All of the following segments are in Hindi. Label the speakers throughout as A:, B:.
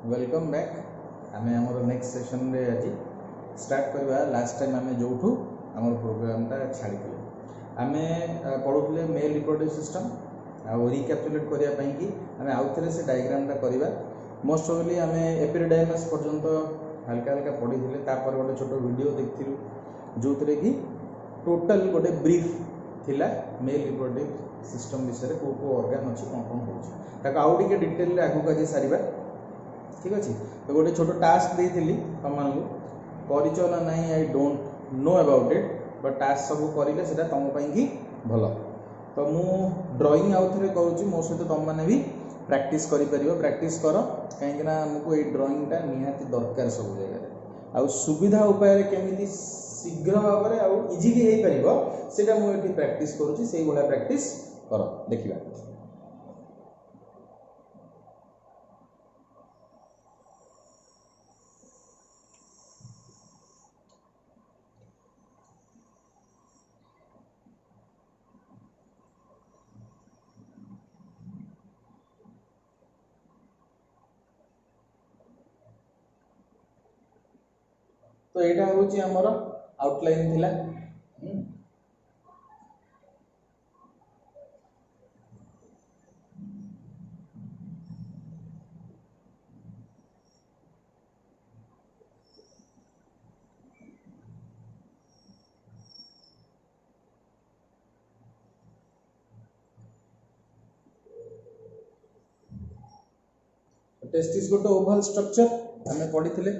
A: Welcome back. आम आमर नेक्स्ट सेशन रे आज स्टार्ट करवा। लास्ट टाइम आम जो आम प्रोग्रामटा छाड़ी आम पढ़ुले मेल रिप्रोडक्टिव सिस्टम आउ रिकैप्चुलेट करने कि आम आउ थे से डायग्रामटा करवा। मोस्ट प्रोबेबली आम एपिडर्डाइमस पर्यंत हल्का हल्का पढ़ी तापर गोटे छोट वीडियो देखिलु जो थे कि टोटाल गोटे ब्रीफ थिला मेल रिप्रोडक्टिव सिस्टम विषय कौ कौ ऑर्गन अच्छी कौन कौन हो आउ टे डिटेल आगू आज सारिबा। ठीक अच्छे तो गोटे छोट टास्क देती तुम मानक ना नहीं I don't know about it but task सब करेंगे से तुम ही भल। तो मु ड्राइंग आउ थे करुँच मो सहित तुम मैंने भी प्रैक्टिस कर कर कहीं आमको ये ड्राइंगटा निहाती दरकार सब जगह आउ सुविधा उपाय केमी शीघ्र भाव में आउ इजिली हो पार मुझे प्रैक्टिस करुँची प्रैक्टिस कर देखा। तो यहाँ हूँ आमर आउटलाइन थिला। टेस्टिस गोटे ओवल स्ट्रक्चर आम पढ़ी थे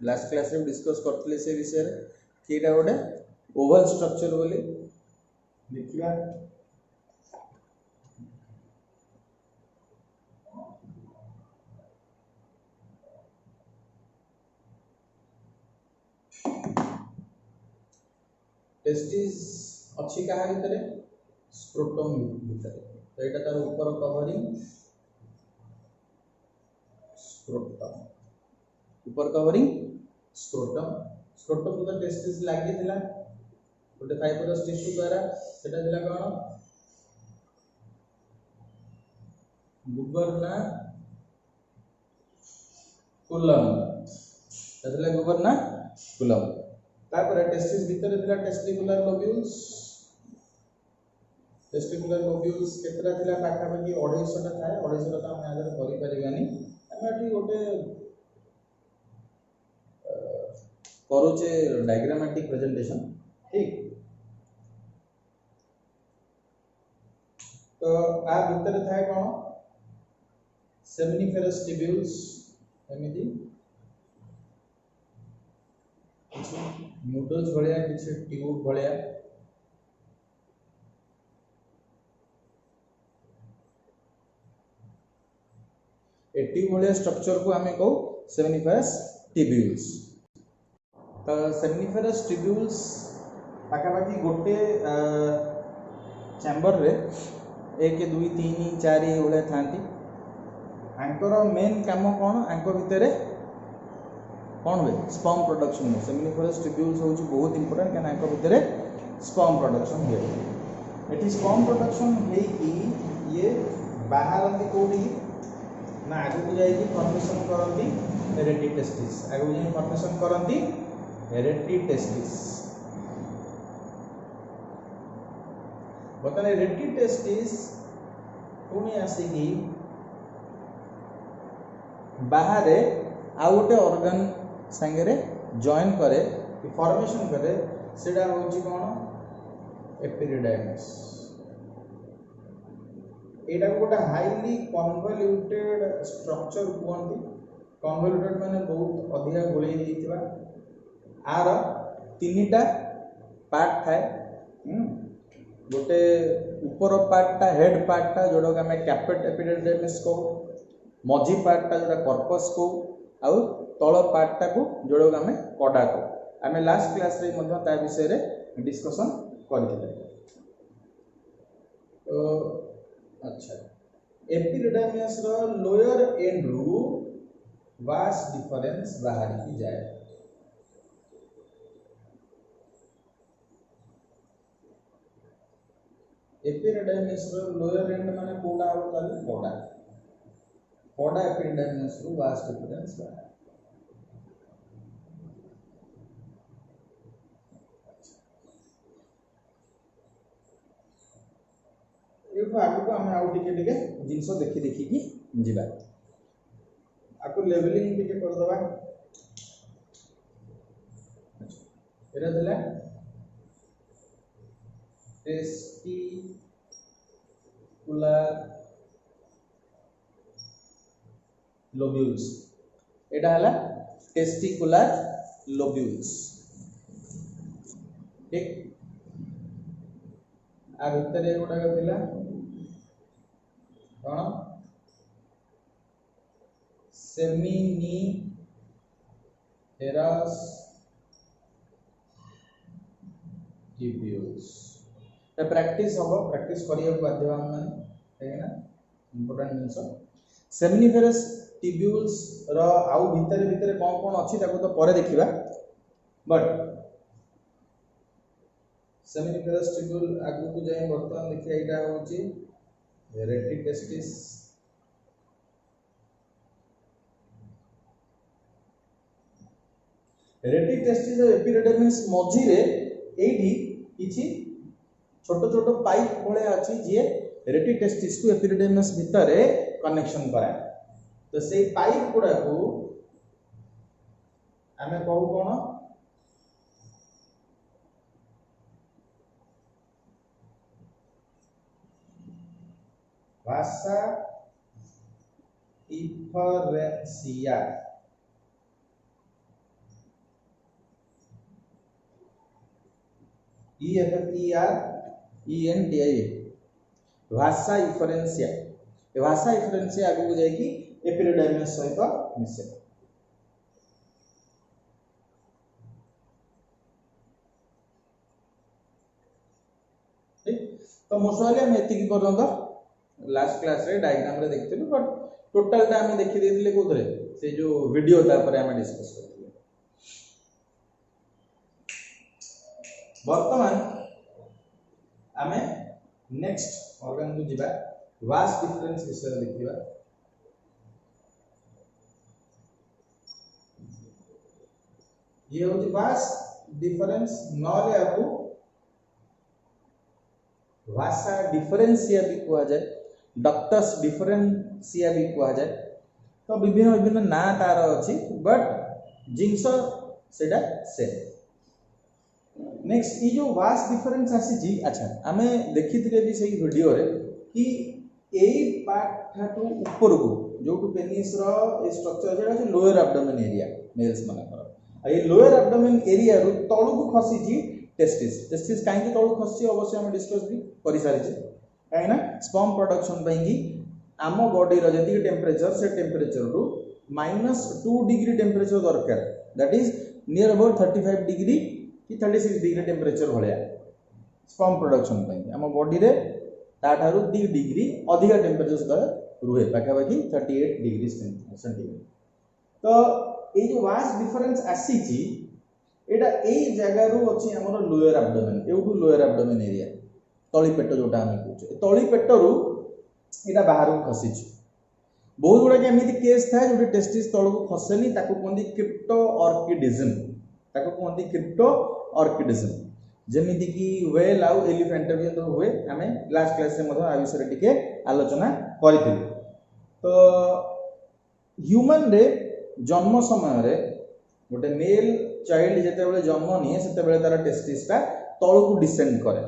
A: लास्ट क्लास रे डिस्कस करते से विषय कि यहाँ गोटे ओवल स्ट्रक्चर बोली देखिए। टेस्टिस अच्छी क्या भितर स्क्रोटम भितर तो यहाँ तार ऊपर कवरिंग स्क्रोटम ऊपर कवरिंग स्क्रोटम स्क्रोटम तो टेस्टिस लगी गोटे फाइबरस टिश्यू द्वारा सेटा कौन गुबर्ना कुलम गुबर्ना कुलम। तापर टेस्टिस भितर थिला टेस्टिकुलर लोब्यूल्स केतरा थिला पाखापाखि 250 टा थाए 250 टा हम आगे करि परिबानी हम एठी गोटे करूचे डायग्रामेटिक प्रेजेंटेशन। ठीक तो आ भितर थाए कोन सेमिनिफेरस ट्यूब्यूल्स एमिति नूडल्स भलिया किसी ट्यूब भलिया ए ट्यूब भलिया स्ट्रक्चर को आमे कहू सेमिनिफेरस ट्यूब्यूल्स। तो सेमिनिफेरस ट्यूब्यूल्स पाखापाखि गोटे चैम्बर रे 1 2 3 4 भाया था। आंकर मेन काम कौन आंक भितर कौन हुए स्पर्म प्रोडक्शन हुए। सेमिनिफेरस ट्यूब्यूल्स हूँ बहुत इंपोर्टेंट क्या आंक भितर स्पर्म प्रोडक्शन हुए। ये स्पर्म प्रोडक्शन होगी ये बाहर कौटी ना आगे को जाइए फॉर्मेशन करती हेरेटी टेस्टिस आगे जाइए फॉर्मेशन करती हेरेटी टेस्टिस। बर्तमान हेरेटी टेस्टिस पुणी आसिकी बाहर आउ गोटे ऑर्गन संगे जॉइन करे फॉर्मेशन करे सेटा होची कौन एपिडिडाइमस। एटा गोटे हाईली कन्वोल्यूटेड स्ट्रक्चर कहते। कन्वोल्यूटेड माने बहुत अधिका गोले होइतिबा आर 3टा पार्ट थाए। गोटे ऊपर पार्टटा हेड पार्टटा जोड़ा आम कैपेट एपिडिडाइमस को मझी पार्टटा जोड़ा कर्पस को आउ तल पार्टटा को जोड़ा आम कड़ा को आम लास्ट क्लास रे मध्य ता विषय रे डिस्कशन करथिले। तो अच्छा एपिडिडाइमस रो लोअर एंड रु वास डिफरेंस बाहर की जाए। एपिडिडाइमस रो लोअर एंड माने कोडा हो ताले कोडा पोडा एपिडाइमिस रु वास डिफरेंस आगे को आम आउ टिके जिनस देखी देखी जीवा आपको लेवलिंग टिके कर दबा एरा दिला टेस्टिकुलर लोब्यूल्स एटा हला टेस्टिकुलर लोब्यूल्स ठीक आ भितर गोटा थिला कौन सेमिनिफेरस ट्यूब्यूल्स प्रैक्टिस हम प्रैक्टिस करिया बाध्य हम माने ना इंपोर्टेंट जिंस सेमिनिफेरस ट्यूब्यूल्स रो आउ भितर भितर कौन कौन अच्छी ताको तो परे देखिबा बट सेमिनिफेरस ट्यूब्यूल आगु को जाय वर्तमान देखिया एटा होची रेटिटेस्टिस रेटिटेस्टिस और एपिडिडर्मिस मझी रे एठी किछि छोट छोट पाइप भले अछि जे रेटिटेस्टिस को एपिडिडर्मिस भितर कनेक्शन कराए तो से पाइप गुडा को आमे कहू कोन भाषा इफरेंसिया EFFERENTIA भाषा इफरेंसिया ए भाषा इफरेंसिया आगु जाय कि एपिडिडर्मिस सहित मिसे ठीक तो मोस्टली हम एतिकी पर्यंत लास्ट क्लास रे डायग्राम रे देखथिलु बट टोटल टा हम देखि देथिले कोथरे से जो वीडियो ता पर हम डिस्कस करथिले वर्तमान आमे नेक्स्ट ऑर्गन को जिबा वास डिफरेंस विषय देखिबा ये होची वास डिफरेंस नले आपु भाषा डिफरेंसिया भी कुआ जाए डक्टस डिफरेंसिया भी कुआ जाए तो विभिन्न विभिन्न ना तार अछि बट जिंस सेटा सेम नेक्स्ट ये जो वास डिफरेंस आसी जी अच्छा आमे देखिथिले भी सही वीडियो रे कि एई पार्ट ठाटू ऊपर को जोटू पेनिस रो ए स्ट्रक्चर जेडा छै लोअर एब्डोमेन एरिया मेल्स माने कर आ ये लोअर एब्डोमेन एरिया रु तळु को खसी जी टेस्टिस टेस्टिस काहे कि तळु खसी अवश्य हम डिस्कस भी करि सारि छै काहे ना स्पर्म प्रोडक्शन पई कि आम बॉडी रो जति टेंपरेचर से टेंपरेचर रु -2 डिग्री टेंपरेचर दरकार that is near about 35 degree कि 36 डिग्री टेंपरेचर भलिया स्पर्म प्रोडक्शन पई आम बॉडी रे ता थारु 2 डिग्री अधिक टेंपरेचर सदा रुहे पाखापाखि 38 डिग्री सेंटीग्रेड तो ये जो वास डिफरेंस आसी छी एटा एई जगह रु अछि हमर लोअर एब्डोमेन एउटू लोअर एब्डोमेन एरिया तळी पेट जोटा हम कहू तळी पेट रु एटा बाहर को खसी छी बहुत गुडा के एमिति केस था जो टेस्टिस तळ को खसेनी ताको कोंदी क्रिप्टो ऑर्किडिज्म ताको कोंदी क्रिप्टो ऑर्किडिज्म जेमिति कि व्हेल आउ एलिफेंट भी तो हुए हमें लास्ट क्लास से मधो आ विषय टिके आलोचना करिथिलु तो ह्यूमन रे जन्म समय रे गोटे मेल चाइल्ड जेते बेले जन्म निये सेते बेले तार टेस्टिस ता तळु को डिसेंड करे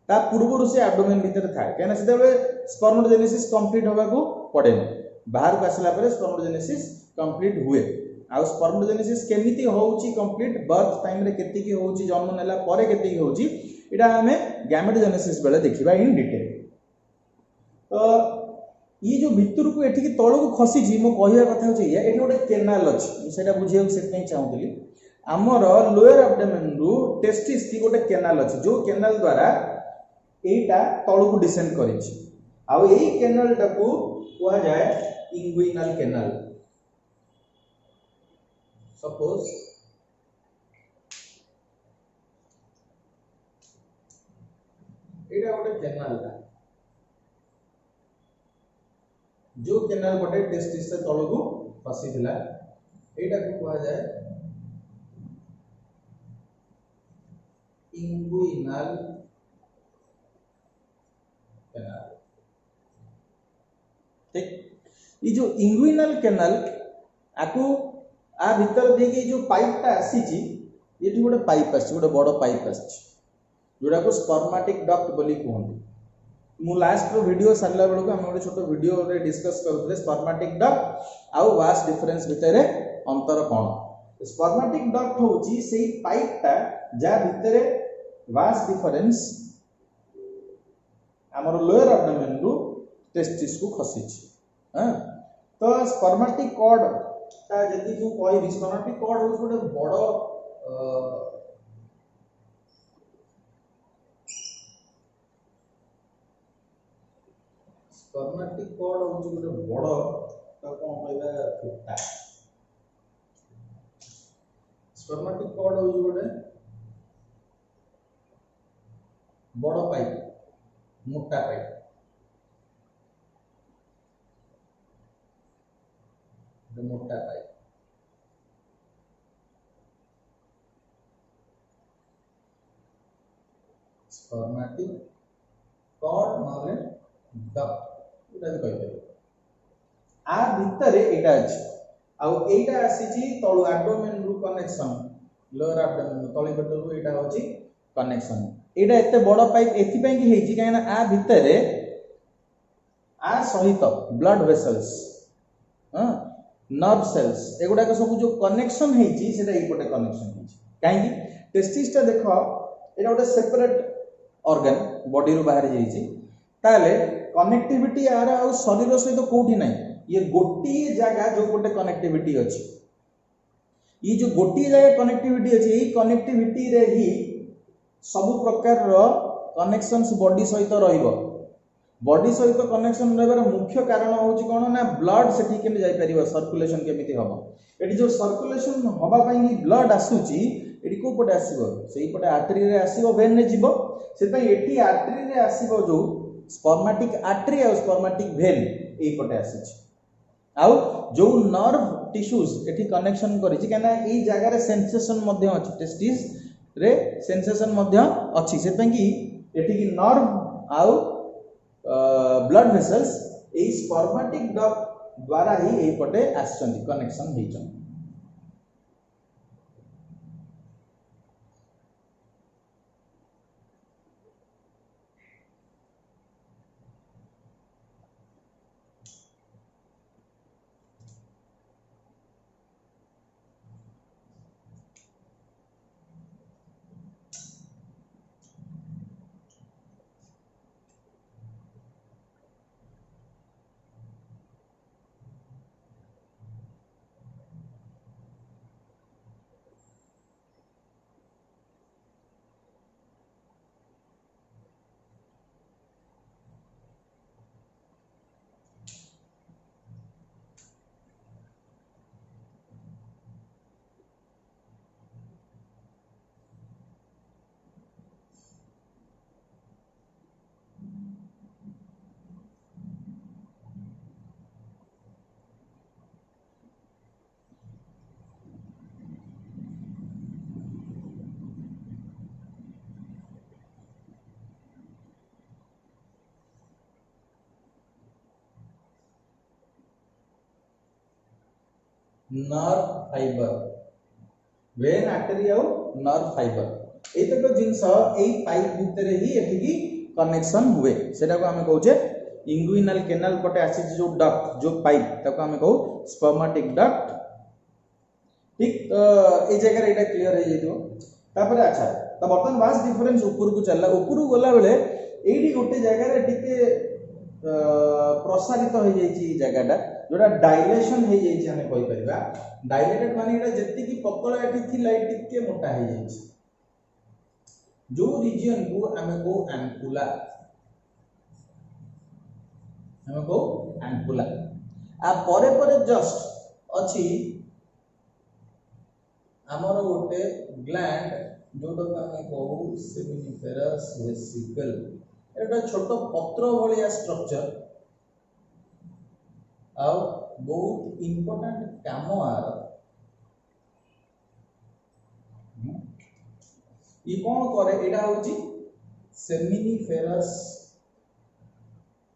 A: ता पूर्व से एब्डोमेन भीतर थाए केना सेते बेले स्पर्मोजेनेसिस कंप्लीट होबा को पड़े बाहर को आसला पर स्पर्मोजेनेसिस कंप्लीट हुए आ स्पर्मोजेनेसिस केमिति होउची कंप्लीट बर्थ टाइम रे केति की होउची जन्म नेला परे केति की होउची एटा हमें गैमेटोजेनेसिस बेले देखिबा इन डिटेल तो ये जो भितर को एठी की तळ को खसी जी मो कहिया कथा होची या एठी गोटे केनाल अछि सेटा बुझियो सेते चाहूतली हमर लोअर एब्डोमेन रु टेस्टिस की गोटे केनाल अछि जो केनाल द्वारा एटा तळ को डिसेंड करिछि आ एई केनाल टाको कुआ जाय इंगुइनल केनाल सपोज एटा गोटे केनाल ता जो केनाल पटे टेस्टिस से तल को खसी थिला एटा को कहा जाए इंगुइनल केनाल। ठीक, ये जो इंगुइनल केनाल आकु आ भीतर देखि जो पाइपटा आसी ची ये गोटे पाइप आसी गोटे बड़ पाइप आसी जोड़ा को स्पर्मेटिक डक्ट बोली कहते। मु लास्ट रो वीडियो सारला बेलू आम गोटे छोट वीडियो रे डिस्कस करते स्पर्मेटिक डक्ट आउ वास डिफरेंस भितर अंतर कौन। स्पर्मेटिक डक्ट होची सेही पाइपटा जा भितर वास डिफरेंस आमर लोअर एब्डोमेन रु टेस्टिस को खसी छि। हां, तो स्पर्मेटिक कॉर्ड ता जदी को कहबी स्पर्मेटिक कॉर्ड हो गोटे बड़ स्पर्मेटिक कॉर्ड हो गोटे बड़ तो कोन कहबा फुटा। स्पर्मेटिक कॉर्ड हो गोटे बड़ पाइप मोटा पाइप मोटा पाइप स्पर्मेटिक कॉर्ड माने डक्ट एटा भी कहबे आ भीतर एटा अछि आ एटा आसीची तळु एब्डोमेन रु कनेक्शन लोअर एब्डोमेन तळि पेट रु एटा होची कनेक्शन। एटा एते बड़ पाइप एथि पय कि हेची कायना आ भीतर आ सहित ब्लड वेसल्स हां नर्व सेल्स एगुडा के सब जो कनेक्शन हेची सेटा एपटे कनेक्शन हेची काहे कि टेस्टिस ता देखो एटा गोटे सेपरेट ऑर्गन बॉडी रु बाहर जाईची ताले कनेक्टिविटी आर आ शरीर सहित कोठी नै ये गोटी जगह जो गोटे कनेक्टिविटी अछि ये जो गोटी जगह कनेक्टिविटी अछि एही कनेक्टिविटी रे ही सब प्रकार रो कनेक्शंस बॉडी सहित रहिबो। बॉडी सहित कनेक्शन रहबार मुख्य कारण होची कोन ना ब्लड सेठी केमे जाई परिबो सर्कुलेशन केमिति हबो। एठी जो सर्कुलेशन हबा पई ब्लड आसुची एठी को पटे आसीबो सेही पटे आर्टरी रे आसीबो वेन रे जीवो से पई एठी आर्टरी रे आसीबो जो स्पर्मेटिक आर्टरी और स्पर्मेटिक वेन एही पटे आसीची आउ जो नर्व टिश्यूज एठी कनेक्शन करिछि केना एही जगह रे सेंसेशन मध्ये अछि टेस्टिस रे सेंसेशन मध्ये अछि से पई कि एठी कि नर्व आउ ब्लड वेसल्स ए स्पर्मेटिक डक्ट द्वारा ही ए पटे आछंती कनेक्शन हेचन। नर्व फाइबर वेन आर्टरी और नर्व फाइबर एतक जिनस एई पाइप भितर ही एठी कनेक्शन हुए सेटा को हम कहूचे इंगुइनल केनाल पटे आसी जो डक्ट जो पाइप ताको हम कहू स्पर्मेटिक डक्ट। ठीक, तो ए जगह रे एटा क्लियर हो जइतो तापर अच्छा तो बर्तन वास डिफरेंस ऊपर को चलला ऊपर गला बेले एडी गोटे जगह रे टिके प्रसारित हो जाइछि जगहटा जोटा डायलेशन हो जाइछि हमें कहि परिबा डायलेटेड माने एटा जत्ति की पतला एठी थिला टिके मोटा हो जाइछि जो रीजन को हमें को एम्पुला आ परे परे जस्ट अछि हमर गोटे ग्लैंड जोटा हमें कहू सेमिनिफेरस वेसिकल एटा छोट पत्र भलिया स्ट्रक्चर ଆଉ ବହୁତ इंपोर्टेंट काम आर ये कौन करे एटा होची seminiferous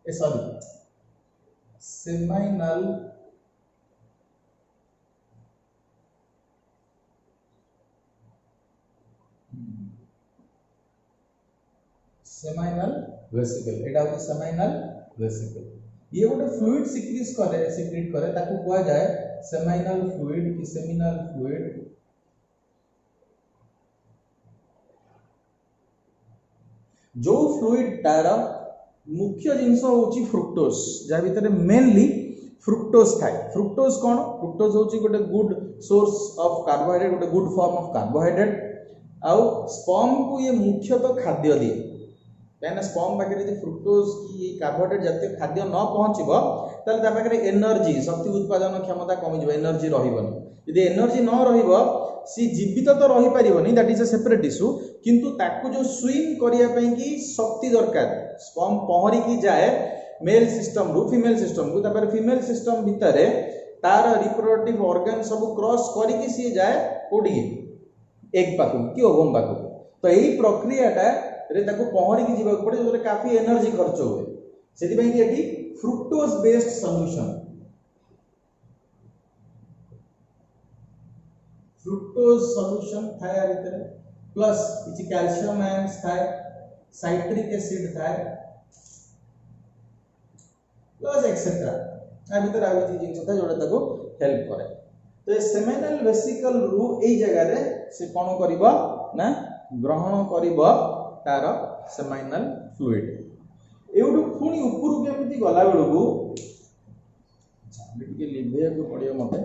A: sorry seminal seminal vesicle एटा होची सेमाइनल वेसिकल ये गोटे फ्लूइड सिक्रीट करे ताको कुआ जाए सेमाइनल फ्लूइड कि सेमिनल फ्लूइड जो फ्लूइड तार मुख्य जिनस होची फ्रुक्टोज जा भीतर मेनली फ्रुक्टोज थाए फ्रुक्टोज कौन फ्रुक्टोज होची गोटे गुड सोर्स ऑफ कार्बोहाइड्रेट गोटे गुड फॉर्म ऑफ कार्बोहाइड्रेट आउ स्पर्म को ये मुख्यतः खाद्य दिए कहीं स्पर्म पाखे फ्रुक्टोज की कार्बोहाइड्रेट जातीय खाद्य न पहुँचब ताले एनर्जी शक्ति उत्पादन क्षमता कमिज एनर्जी रही एनर्जी न सी जीवित तो रही पारिबनी that is a separate issue किंतु ताकू जो स्विम करने की शक्ति दरकार स्पर्म पहरी की जाए मेल सिस्टम रु फीमेल सिस्टम को तापर फीमेल सिस्टम भितर तार रिप्रोडक्टिव ऑर्गन सब क्रॉस करके सी जाए कोडी एग पाखु कि ओवम पाखु तो यही प्रक्रियाटा रे ताको पहरी की जीवा पड़े जो काफी एनर्जी खर्च हुए से fructose based solution fructose solution थाए आ भीतर प्लस किछि कैल्शियम आयंस थाए साइट्रिक एसिड थाए प्लस एक्सेट्रा आ भीतर आ किछि जिंस था जोडा ताको हेल्प करे तो सेमिनल वेसिकल रु एई जगह रे से कोन करबो ना ग्रहण करबो तार सेमाइनल फ्लूइड एउडु पुणी उपरु केमिति गला बेलगु टिके लिभे को पड़ियो मते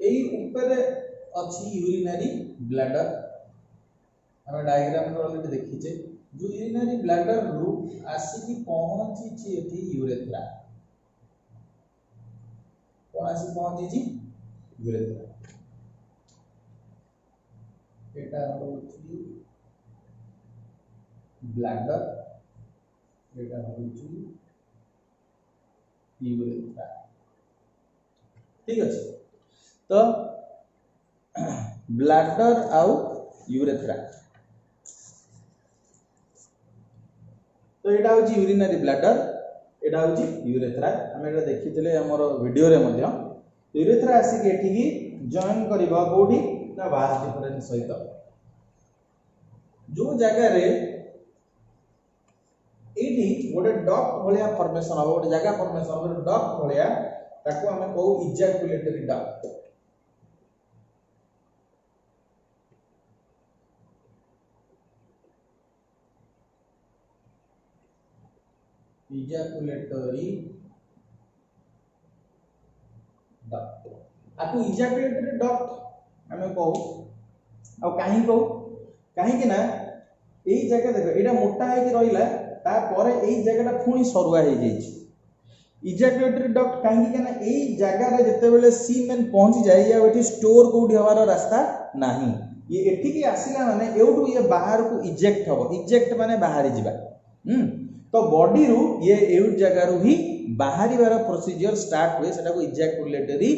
A: एई ऊपर अछि यूरिनरी ब्लैडर हम डायग्राम रो ऑलरेडी देखि छे जो यूरिनरी ब्लैडर रु आसी पहुंची छी एथि यूरेथ्रा कौन आसी पहुंची छी यूरेथ्रा एटा होची ब्लैडर एटा होची यूरेथ्रा ठीक अछि तो ब्लैडर आउ यूरेथ्रा तो यहाँ हूँ यूरिनरी ब्लैडर यहाँ हूँ यूरेथ्रा आम एटा देखी हमर वीडियो रे मध्य यूरेथ्रा आसिक एठी जॉइन करबा कोठी ना वास डिफरेंस सहित जो जगह रे एठी गोटे डक्ट भलिया फॉर्मेशन हो गोटे जगह फॉर्मेशन हो डक्ट भलिया ताको हमें कहू इजैकुलेटरी डक्ट इजैकुलेटरी डक्ट आकु इजैकुलेटरी डक्ट हमें कहू आ काहे कहू काहे कि ना एई जगह देखो एटा मोटा है कि रहिला ता परे एई जगहटा पुणी सरुआ हो जाइछि इजैकुलेटरी डक्ट काहे कि ना एई जगह रे जते बेले सीमेन पहुंची जाय या एठी स्टोर कोठी हवार रास्ता नाही ये एठी की आसिला माने एउटू ये बाहर को इजेक्ट हबो इजेक्ट माने बाहरी जिबा तो बॉडी रु ये एउट जगह रु ही बाहरी बार प्रोसीजर स्टार्ट हुए सेटा को इजैकुलेटरी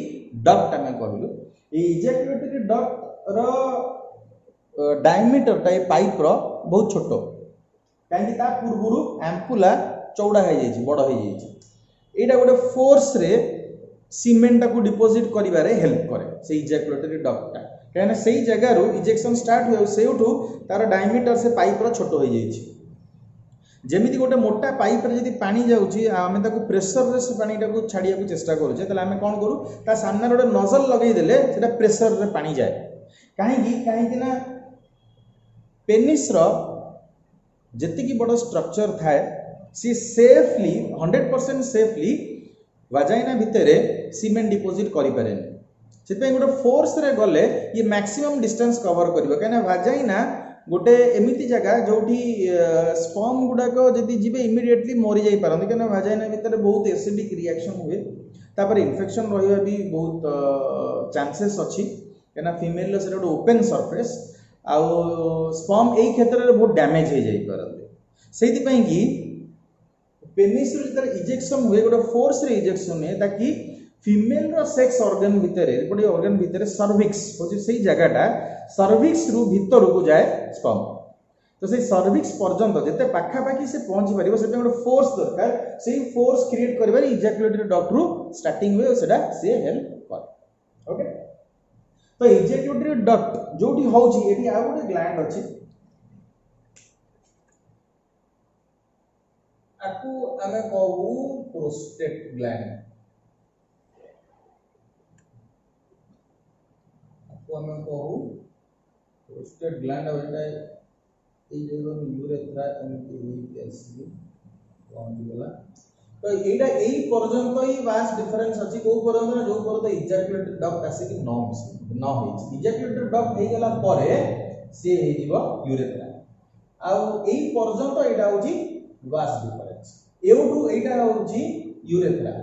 A: डक्ट हमें कहलु ए इजैकुलेटरी डक्ट रो डायमीटर टाइप पाइप रो बहुत छोटो काहे ता पूर्वरु एम्पुला चौड़ा हो जाइछि बड़ हो जाइछि एटा गोटे फोर्स रे सीमेंट को डिपोजिट करिवारे हेल्प करे से इजैकुलेटरी डक्ट कहना सही जगह रु इजेक्शन स्टार्ट हुए सेउठू तार डायमीटर से पाइप रो छोटो हो जाइछि जेमिति गोटे मोटा पाइप रे जदि पानी जाउछि आमे ताको प्रेशर रे से पानी टाको छाड़िया को चेष्टा करूछे तले आमे कोन करू ता सामने गोटे नोजल लगेई देले सेटा प्रेशर रे पानी जाए काहे कि ना पेनिस रो जति की बड़ स्ट्रक्चर थाए सी सेफली 100% सेफली वाजाइना भितरे सीमेंट डिपोजिट करि पारेनी सेते गोटे फोर्स रे गले ये मैक्सिमम डिस्टेंस कवर करिवो काना वाजाइना गोटे एमिति जगह जोठी स्पर्म गुडा को जदि जीवे इमिडिएटली मरी जाई पारन कना वाजाइना भितर बहुत एसिडिक रिएक्शन हुए तापर इन्फेक्शन रहिबा भी बहुत चांसेस अछि कहीं फीमेल रो सेटा ओपन सरफेस आउ स्पर्म एई क्षेत्र रे बहुत डैमेज हो जाई परते सेति पई कि पेनिस रो जतर इजेक्शन हुए गोटे फोर्स रे इजेक्शन हुए ताकि फीमेल रो सेक्स ऑर्गन भितर गोटे ऑर्गन भितर सर्विक्स होची सेई जगहटा सर्विक्स रु भितर को जाए स्पर्म तो से सर्विक्स पर्यंत जिते पाखापाखि से पहुंची पार से गोटे फोर्स दरकार से फोर्स क्रिएट कर इजाकुलेटरी डक्ट रु स्टार्टिंग हुए सेटा से हेल्प कर ओके तो इजाकुलेटरी डक्ट जोटी होची एटी आ गोटे ग्लैंड अछि आकु आमे कहू प्रोस्टेट ग्लैंड आकु आमे कहू प्रोस्टेट ग्लैंड एटा यूरेथ्रा तो एटा एई पर्यंत ही वास्ट डिफरेंस अछि को पर्यंत जो पर्यंत इजाकुलेटरी डक्ट आसी कि न होई इजाकुलेटरी डक्ट हे गेला परे से हे जीव यूरेथ्रा आ एई पर्यंत एटा होची वास्ट डिफरेंस एउटू एटा होची यूरेथ्रा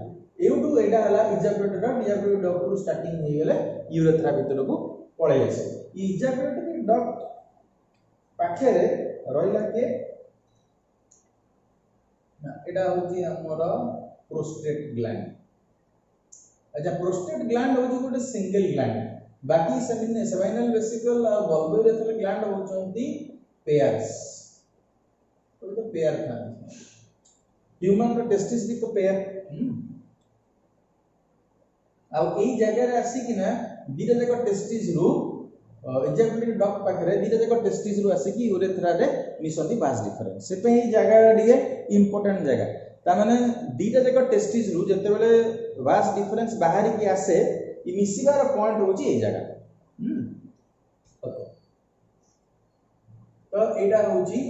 A: एउटू एटा हला इजाकुलेटरी डक्ट रु स्टार्टिंग हे गेले यूरेथ्रा भीतर को पळे आसे इजाकुलेटरी डक्ट पाखे रहिला के ना एटा होची हमर प्रोस्टेट ग्लैंड अच्छा प्रोस्टेट ग्लैंड होची गोटे सिंगल ग्लैंड बाकी सेमिनल वेसिकल और बल्बोरेथ्रल ग्लैंड होचंती पेयर्स तो पेयर था ह्यूमन रो टेस्टिस भी तो पेयर आ एई जगह रे आसी कि ना दीटा जक टेस्टिस रु इजाकुलेटरी डक्ट पाखरे दीटा जक टेस्टिस रु आसी कि यूरेथ्रा रे मिसंती वास्ट डिफरेंस से पे ही जगह दिए इंपोर्टेंट जगह ता माने दीटा जक टेस्टिस रु जते बेले वास्ट डिफरेंस बाहर की आसे इ मिसिबार पॉइंट होची ए जगह ओके तो एटा होची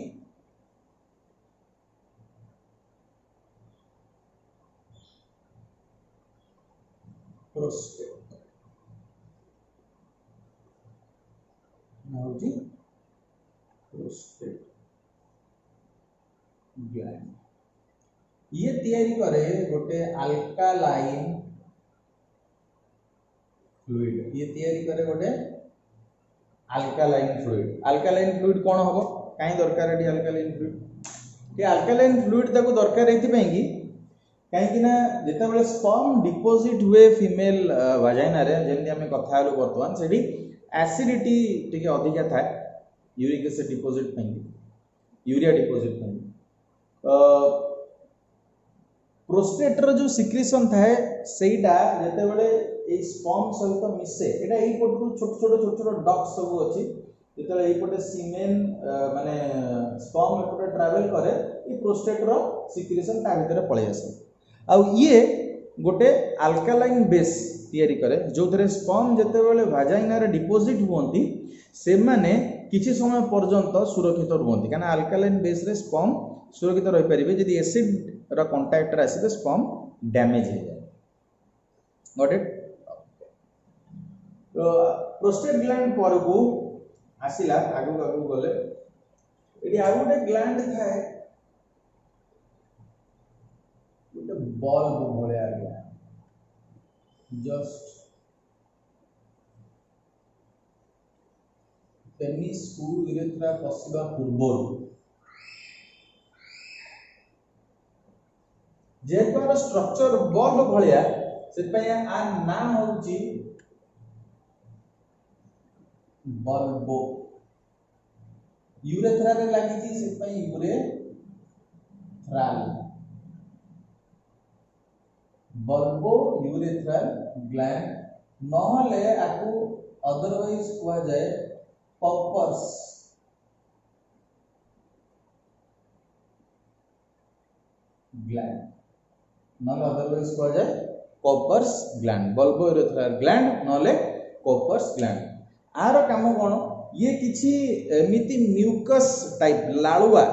A: प्रोस्टेट होची प्रोस्टेट ग्लैंड ये तैयारी करे गोटे अल्कालाइन फ्लूइड ये तैयारी करे गोटे अल्कालाइन फ्लूइड कोन हबो काई दरकार एटी अल्कालाइन फ्लूइड ये अल्कालाइन फ्लूइड ताको दरकार एथि पई कि काई कि ना जेता बेले स्पर्म डिपोजिट हुए फीमेल वाजाइना रे जेंति हमें कथा हलो वर्तमान सेठी एसिडिटी टिके अधिका थाए यूरिक एसिड डिपोजिट पई यूरिया डिपोजिट पई प्रोस्टेट रो जो सिक्रीशन थाए सेटा जेते बेले ए स्पर्म सहित मिसे एटा एई पटु छोट छोट डक्ट सब अछि जेते एई पटे सीमेन माने स्पर्म एपटे ट्रैवल करे ई प्रोस्टेट रो सिक्रीशन ता भीतर पळे आसे आ ये गोटे अल्कालाइन बेस तैयारी करे जो थरे स्पर्म जेते बेले वाजाइना रे डिपोजिट होंती से माने किछि समय पर्यंत सुरक्षित रहंती काना अल्कालाइन बेस रे स्पर्म सुरक्षित रहि परिबे यदि एसिड रा कांटेक्ट रे आसीबे स्पर्म डैमेज हो जाए गॉट इट तो प्रोस्टेट ग्लैंड पर को आसीला आगु आगु गले एडी आ गोटे ग्लैंड थाए गोटे बल्ब भले आ गया जस्ट पेनिस को यूरेथ्रा पसिबा पूर्वर जेपार स्ट्रक्चर बल्ब भलिया से पय आ ना होची बल्बो यूरेथ्रा रे लागि छी से पय यूरेथ्राल बल्बो यूरेथ्रल ग्लैंड नहले आकु अदरवाइज कुआ जाए पॉपर्स ग्लैंड नहले अदरवाइज कुआ जाए Cowper's gland bulbourethral gland नहले कॉपर्स ग्लैंड आरो काम कोन ये किछि एमिति म्यूकस टाइप लालुआ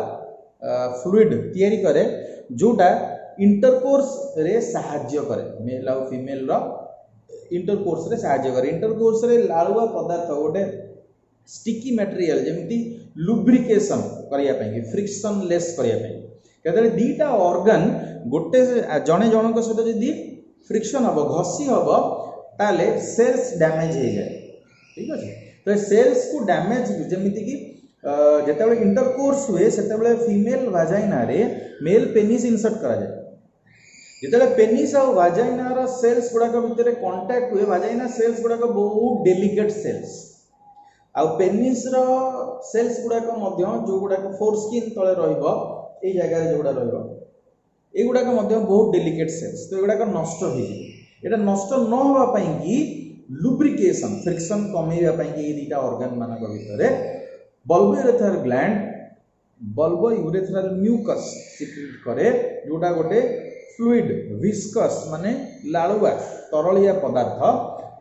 A: फ्लूइड तयारी करे जोटा इंटरकोर्स रे सहाय्य करे मेल और फीमेल रो इंटरकोर्स रे सहाय्य करे इंटरकोर्स रे लालुआ पदार्थ गोटे स्टिकी मटेरियल जेमिति लुब्रिकेशन करिया पई फ्रिक्शन लेस करिया पई केतरे दीटा ऑर्गन गोटे जणे जनक सहित जदी फ्रिक्शन हबो घसी हबो ताले सेल्स डैमेज हो जाए ठीक अच्छे। तो सेल्स को डैमेज जमीती कि जिते इंटरकोर्स हुए से फीमेल वाजाइना रे मेल पेनिस इनसर्ट करा जाए। जिते पेनिस आ वाजाइनार सेल्स गुड़ाक भितर कंटाक्ट हुए वाजाइना सेल्स गुड़ाक बहुत डेलिकेट सेल्स आ पेनिस रो सेल्स गुड़ाक जो गुड़ाक फोर स्किन तले रहिबो ए जगह जोड़ा रहिबो ए गुड़ाक बहुत डेलिकेट सेल्स तो एगुड़ाक नष्ट हो एटा नष्ट न होवा पई कि लुब्रिकेशन फ्रिक्शन कमेइबा पई कि ए दुटा ऑर्गन मानक भितर bulb urethral gland bulb urethral mucus secrete करे जोटा गोटे फ्लूइड विस्कस माने लालुआ तरलिया पदार्थ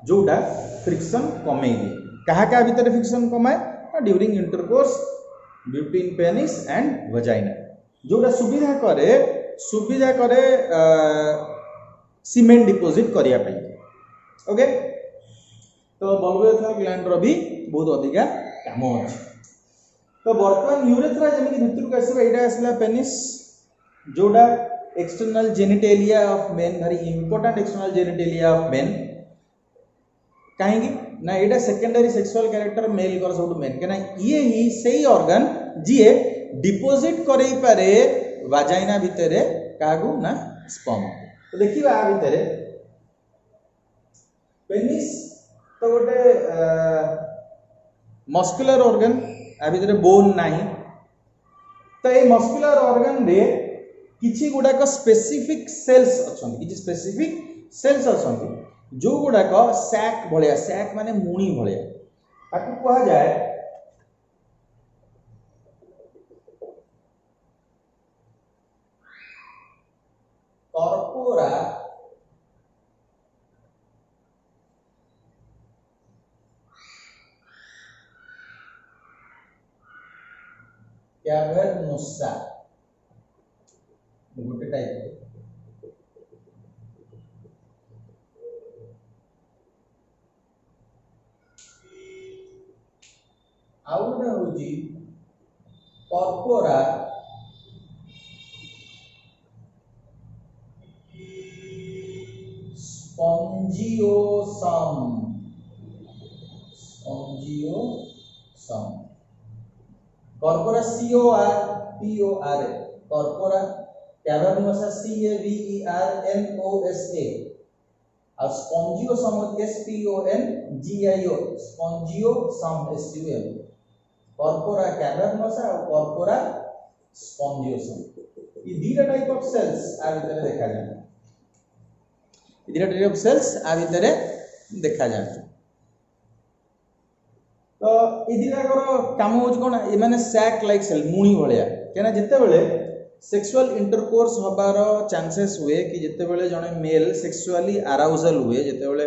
A: जोटा फ्रिक्शन कमेइ दिए कहा क्या भितर फ्रिक्शन कमाए during intercourse between penis and vagina जोटा सुविधा करे सीमेंट डिपोजिट करिया पई ओके। तो बल्ब यूरेथ्रल ग्लैंड रो भी बहुत अधिका काम अछि। तो बर्तमान यूरेथ्रा जमी भितर को आसबा एटा आसला पेनिस जोड़ा external genitalia of main very important external genitalia of main कहीं ना एटा सेकेंडरी सेक्सुअल कैरेक्टर मेल कर सब मेन केना ये ही सही ऑर्गन जीए डिपोजिट करई पारे वाजाइना भितर कागु ना स्पर्म। तो देखिबा आ भितर पेनिस तो गोटे मस्कुलर ऑर्गन आ भितर बोन नाही तो ये मस्कुलर ऑर्गन रे किछि गुडाक स्पेसिफिक सेल्स अछन किछि स्पेसिफिक सेल्स अछन जो गुडाक सैक भलिया सैक माने मुणी भलिया ताकू कहा जाए कॉर्पोरा कैवर्नोसा गोटे टाइप आउट होजी corpora spongiosum corpora CORPORA corpora cavernosa CAVERNOSA और spongiosum SPONGIO spongiosum SPOM corpora cavernosa और कॉर्पोरा स्पॉन्जियोसम ये दीटा टाइप ऑफ सेल्स आ भीतर देखा जाए दीटा टाइप ऑफ सेल्स आ भीतर देखा जाए। तो ये दिटाकर काम हो कौन ये माने सैक लाइक सेल मुणी भलिया केना जिते बेले सेक्सुअल इंटरकोर्स हबार चांसेस हुए कि जिते बेले जने मेल सेक्सुअली अराउजल हुए जिते बेले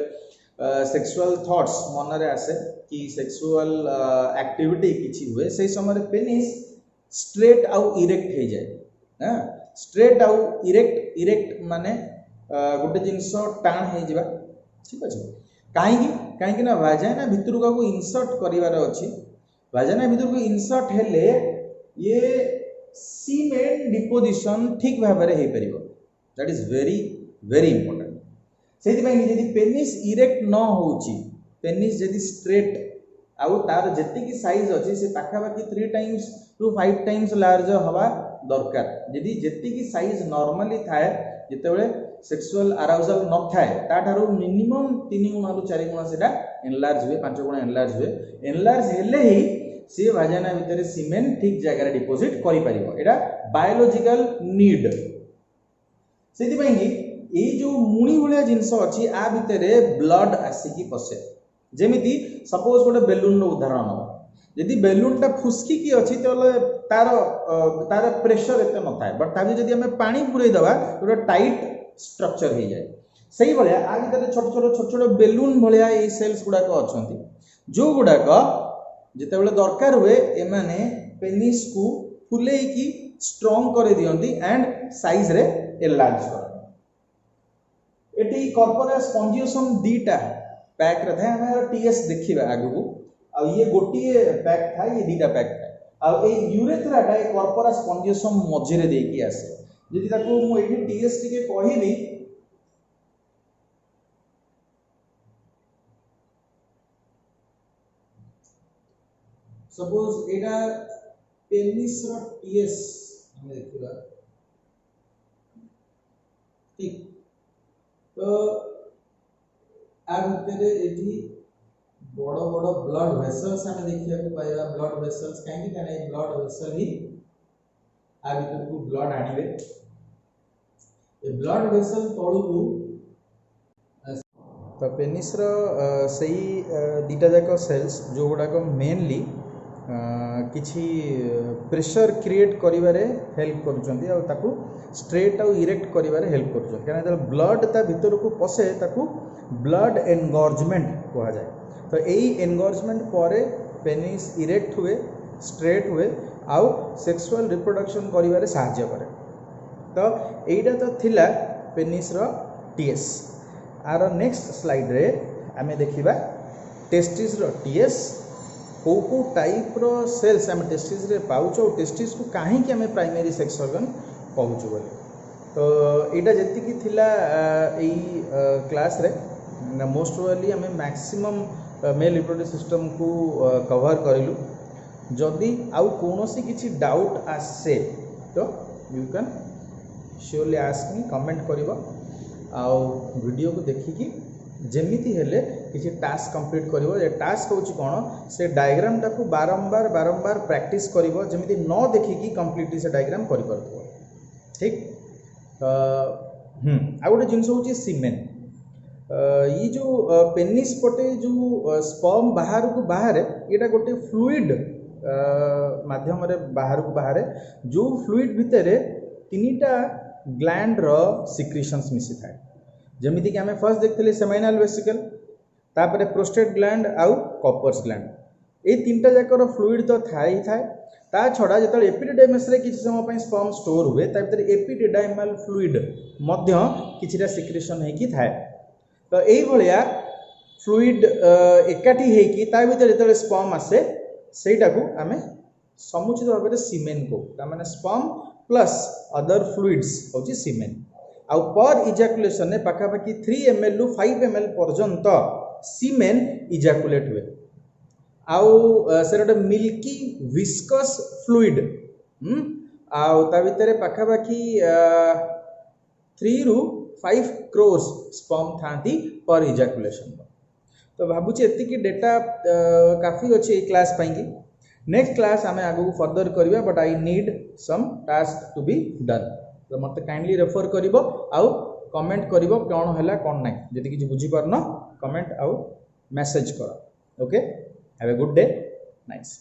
A: सेक्सुअल थॉट्स मन रे आसे कि सेक्सुअल एक्टिविटी किछि हुए से समय पेनिस स्ट्रेट आउ इरेक्ट हो जाए हां स्ट्रेट आउ इरेक्ट माने गोटे जिनस टाण हो जाबा ठीक अछि कहीं ना वाजाइना भितर को इनसर्ट करिवार अछि वाजाइना भितर को इनसर्ट हेले ये सीमेन डिपोजिशन ठीक भाव में हो पार that is very very important से यदि पेनिस इरेक्ट न होची पेनिस यदि स्ट्रेट आउ तार जेतिकी साइज अछि से पाखापाखि 3 टाइम्स टू 5 टाइम्स लार्ज हवा दरकार यदि जेतिकी साइज नॉर्मली थाए जेतेबेले सेक्सुअल अराउजल न थाए ताठारु मिनिमम 3 गुणा रु 4 गुणा सेटा एनलार्ज हुए 5 गुणा एनलार्ज हेले ही सी वाजाइना भितर सीमेन ठीक जगह डिपोजिट करि परिबो एटा बायोलॉजिकल नीड सेति पई कि ए जो मुणी भलिया जिंस अछि आ भितर ब्लड आसिकी पसे जेमिति सपोज गोटे बेलून रो उदाहरण नबा यदि बेलून टा फुसकी की अछि तले तार प्रेशर एते न थाए बट ताबी जदि हमें पानी पुरै दबा तो टाइट स्ट्रक्चर हो जाए सही भलिया आ भितर छोट बेलून भलिया ए सेल्स गुडा को अछंती जो गुडा को जिते बेले दरकार हुए एमाने पेनिस को फुले की स्ट्रांग करे दियंती एंड साइज रे एनलार्ज कर एटी कॉर्पोरा स्पॉन्जियोसम दीटा पैक रे था हमें टीएस देखिबा आगु आ ये गोटिए पैक था ये दीटा पैक था आ ए यूरेथ्रा टा कॉर्पोरा स्पॉन्जियोसम मझी रे देकी आसे जदि ताको मु एठी टीएस टिके कहिली सपोज एटा पेनिस रो टीएस हम देखिबा ठीक तो आ भितर एठी बड़ बड़ ब्लड वेसल्स हमें देखिया को पाइबा ब्लड वेसल्स काहे कि ए ब्लड वेसल ही आ भितर को ब्लड आनिबे ए ब्लड वेसल तळु को तो पेनिस रो सही दीटा जाक सेल्स जो गुडा को मेनली किछि प्रेशर क्रिएट करिवारे हेल्प करूचंती आ ताकू स्ट्रेट आ इरेक्ट करिवारे हेल्प करूचंती कारण ब्लड ता भितर को पसे ताकू ब्लड एनगॉर्जमेंट कहा जाए तो यही एनगॉर्जमेंट पर पेनिस इरेक्ट हुए स्ट्रेट हुए आउ सेक्सुअल रिप्रोडक्शन करिवारे सहायता करे तो एटा तो थिला पेनिस रो टीएस आर नेक्स्ट स्लाइड रे आमे देखिबा टेस्टिस रो टीएस को टाइप रो सेल्स आमे टेस्टिस रे पाउचो टेस्टिस को काहे कि आमे प्राइमरी सेक्स ऑर्गन कहूचो बोले तो एटा जेति की थिला एई क्लास रे मोस्ट प्रोबेबली आमे मैक्सिमम मेल रिप्रोडक्टिव सिस्टम को कवर करिलु जदि आउ कोनोसी किछि डाउट आसे तो you can surely ask me comment करिवो आउ वीडियो को देखिकी जेमिति हेले किछि टास्क कंप्लीट करिवो जे टास्क होछि कोन से डायग्राम टाको बारंबार बारंबार प्रैक्टिस करिवो जेमिति न देखिकी कंप्लीटली से डायग्राम करि परथो ठीक आ गोटे जिनस होछि सीमेन ये जो पेनिस पटे जो स्पर्म बाहर को बाहर एटा गोटे फ्लूइड माध्यम रे बाहर को बाहर जो फ्लूइड भितर तीनटा ग्लैंड रो सिक्रीशंस मिसी थाए जेमिति कि हमें फर्स्ट देखथले सेमिनल वेसिकल तापरे प्रोस्टेट ग्लैंड आउ कॉपर्स ग्लैंड ए तीनटा जाकर फ्लूइड तो थाई थाए ता छड़ा जत एपिडिडाइमस रे किछि समय पय स्पर्म स्टोर हुए ता भीतर एपिडिडाइमल फ्लूइड मध्य किछिटा सिक्रीशन हे कि थाए तो यही भाया फ्लूइड एकाठी हेकी ता भीतर जत स्पर्म आसे सेटा को आमे समुचित भाव में सीमेन को माने स्पर्म प्लस अदर फ्लूइड्स होची सीमेन आ पर इजाकुलेशन ने पाखापाखि 3 ml रु 5 ml पर्यंत सीमेन इजाकुलेट हुए आउ सेटा मिल्की विस्कस फ्लूइड आउ ता भीतर पाखापाखि 3 रु 5 crores स्पर्म थांती पर इजाकुलेशन तो भाबुची एति की डेटा काफी अच्छी क्लास पाएंगे नेक्स्ट क्लास आमे आगु फर्दर करिवा but I need some task to be done तो मते काइंडली रेफर करिवो आउ कमेंट करिवो कोन हला कोन नै जदि किछ बुझी परनो कमेंट आउ मैसेज करो okay have a good day nice